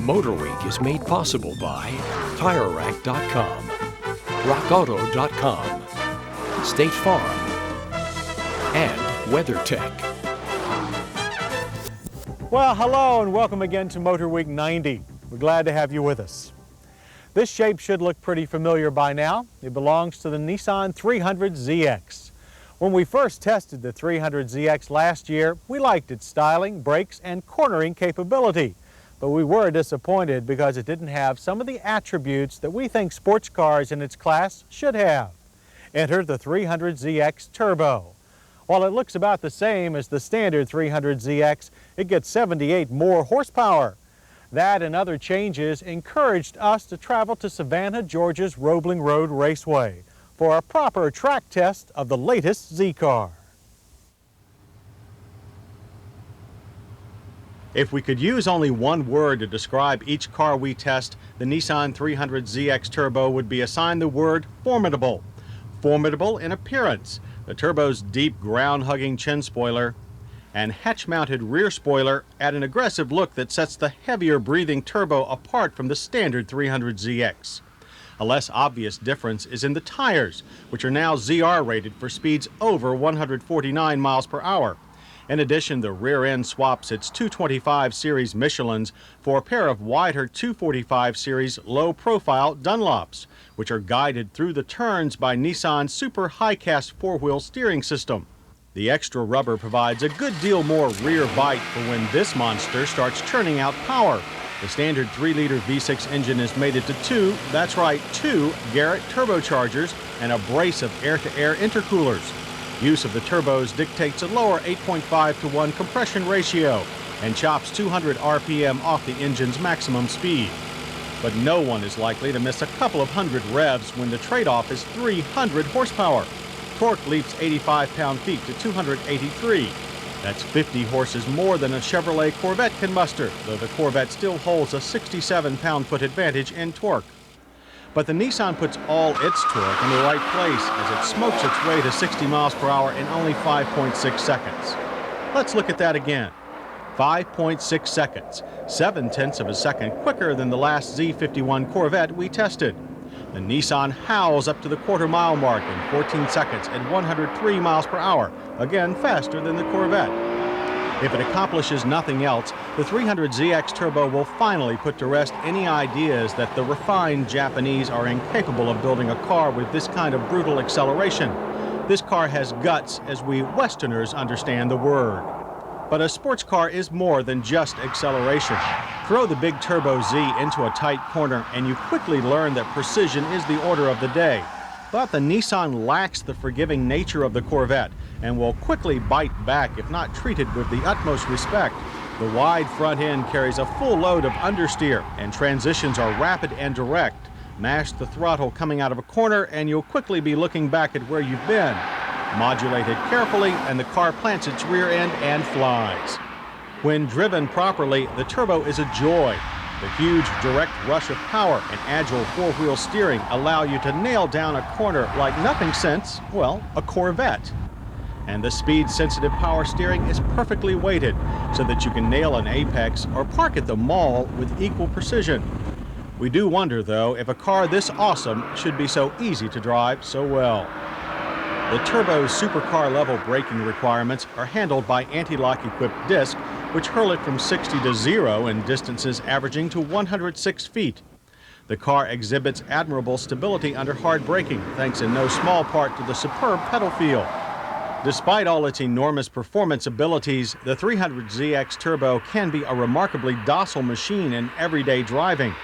MotorWeek is made possible by TireRack.com, RockAuto.com, State Farm, and WeatherTech. Well, hello and welcome again to MotorWeek 90. We're glad to have you with us. This shape should look pretty familiar by now. It belongs to the Nissan 300ZX. When we first tested the 300ZX last year, we liked its styling, brakes, and cornering capability. But we were disappointed because it didn't have some of the attributes that we think sports cars in its class should have. Enter the 300ZX Turbo. While it looks about the same as the standard 300ZX, it gets 78 more horsepower. That and other changes encouraged us to travel to Savannah, Georgia's Roebling Road Raceway for a proper track test of the latest Z car. If we could use only one word to describe each car we test, the Nissan 300ZX Turbo would be assigned the word formidable. Formidable in appearance, the Turbo's deep ground-hugging chin spoiler and hatch-mounted rear spoiler add an aggressive look that sets the heavier-breathing Turbo apart from the standard 300ZX. A less obvious difference is in the tires, which are now ZR rated for speeds over 149 miles per hour. In addition, the rear end swaps its 225 series Michelins for a pair of wider 245 series low-profile Dunlops, which are guided through the turns by Nissan's super high-cast four-wheel steering system. The extra rubber provides a good deal more rear bite for when this monster starts churning out power. The standard 3-liter V6 engine is mated to that's right, two Garrett turbochargers and a brace of air-to-air intercoolers. Use of the turbos dictates a lower 8.5-to-1 compression ratio and chops 200 RPM off the engine's maximum speed. But no one is likely to miss a couple of hundred revs when the trade-off is 300 horsepower. Torque leaps 85 pound-feet to 283. That's 50 horses more than a Chevrolet Corvette can muster, though the Corvette still holds a 67 pound-foot advantage in torque. But the Nissan puts all its torque in the right place as it smokes its way to 60 miles per hour in only 5.6 seconds. Let's look at that again. 5.6 seconds, 0.7 of a second quicker than the last Z51 Corvette we tested. The Nissan howls up to the quarter-mile mark in 14 seconds at 103 miles per hour, again faster than the Corvette. If it accomplishes nothing else, the 300ZX Turbo will finally put to rest any ideas that the refined Japanese are incapable of building a car with this kind of brutal acceleration. This car has guts as we Westerners understand the word. But a sports car is more than just acceleration. Throw the big Turbo Z into a tight corner and you quickly learn that precision is the order of the day. But the Nissan lacks the forgiving nature of the Corvette and will quickly bite back if not treated with the utmost respect. The wide front end carries a full load of understeer and transitions are rapid and direct. Mash the throttle coming out of a corner and you'll quickly be looking back at where you've been. Modulate it carefully and the car plants its rear end and flies. When driven properly, the Turbo is a joy. The huge direct rush of power and agile four-wheel steering allow you to nail down a corner like nothing since, well, a Corvette. And the speed-sensitive power steering is perfectly weighted so that you can nail an apex or park at the mall with equal precision. We do wonder, though, if a car this awesome should be so easy to drive so well. The Turbo's supercar-level braking requirements are handled by anti-lock equipped discs, which hurl it from 60 to 0 in distances averaging to 106 feet. The car exhibits admirable stability under hard braking, thanks in no small part to the superb pedal feel. Despite all its enormous performance abilities, the 300ZX Turbo can be a remarkably docile machine in everyday driving.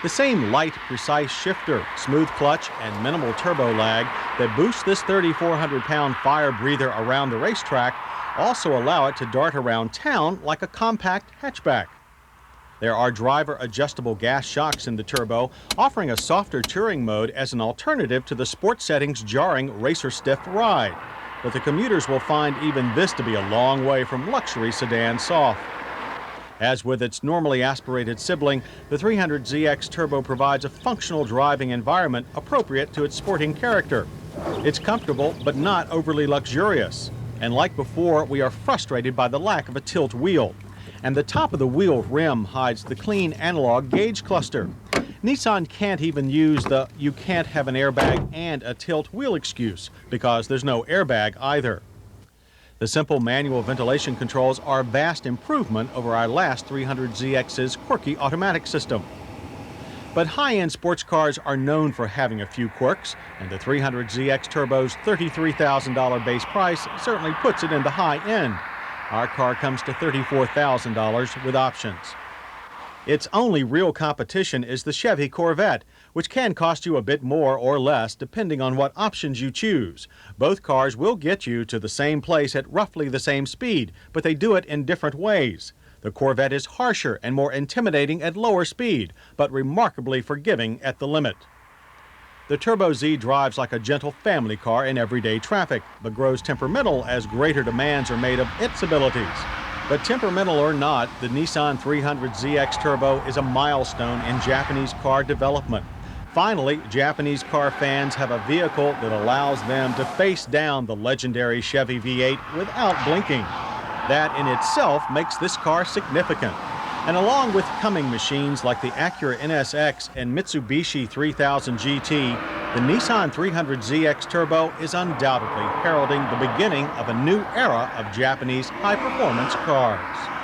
The same light, precise shifter, smooth clutch, and minimal turbo lag that boost this 3,400-pound fire breather around the racetrack also allow it to dart around town like a compact hatchback. There are driver-adjustable gas shocks in the Turbo, offering a softer touring mode as an alternative to the sport setting's jarring racer-stiff ride. But the commuters will find even this to be a long way from luxury sedan soft. As with its normally aspirated sibling, the 300ZX Turbo provides a functional driving environment appropriate to its sporting character. It's comfortable, but not overly luxurious. And like before, we are frustrated by the lack of a tilt wheel. and the top of the wheel rim hides the clean analog gauge cluster. Nissan can't even use the "you can't have an airbag and a tilt wheel" excuse, because there's no airbag either. The simple manual ventilation controls are a vast improvement over our last 300ZX's quirky automatic system. But high-end sports cars are known for having a few quirks, and the 300ZX Turbo's $33,000 base price certainly puts it in the high end. Our car comes to $34,000 with options. Its only real competition is the Chevy Corvette, which can cost you a bit more or less depending on what options you choose. Both cars will get you to the same place at roughly the same speed, but they do it in different ways. The Corvette is harsher and more intimidating at lower speed, but remarkably forgiving at the limit. The Turbo Z drives like a gentle family car in everyday traffic, but grows temperamental as greater demands are made of its abilities. But temperamental or not, the Nissan 300ZX Turbo is a milestone in Japanese car development. Finally, Japanese car fans have a vehicle that allows them to face down the legendary Chevy V8 without blinking. That in itself makes this car significant. And along with coming machines like the Acura NSX and Mitsubishi 3000 GT, the Nissan 300ZX Turbo is undoubtedly heralding the beginning of a new era of Japanese high-performance cars.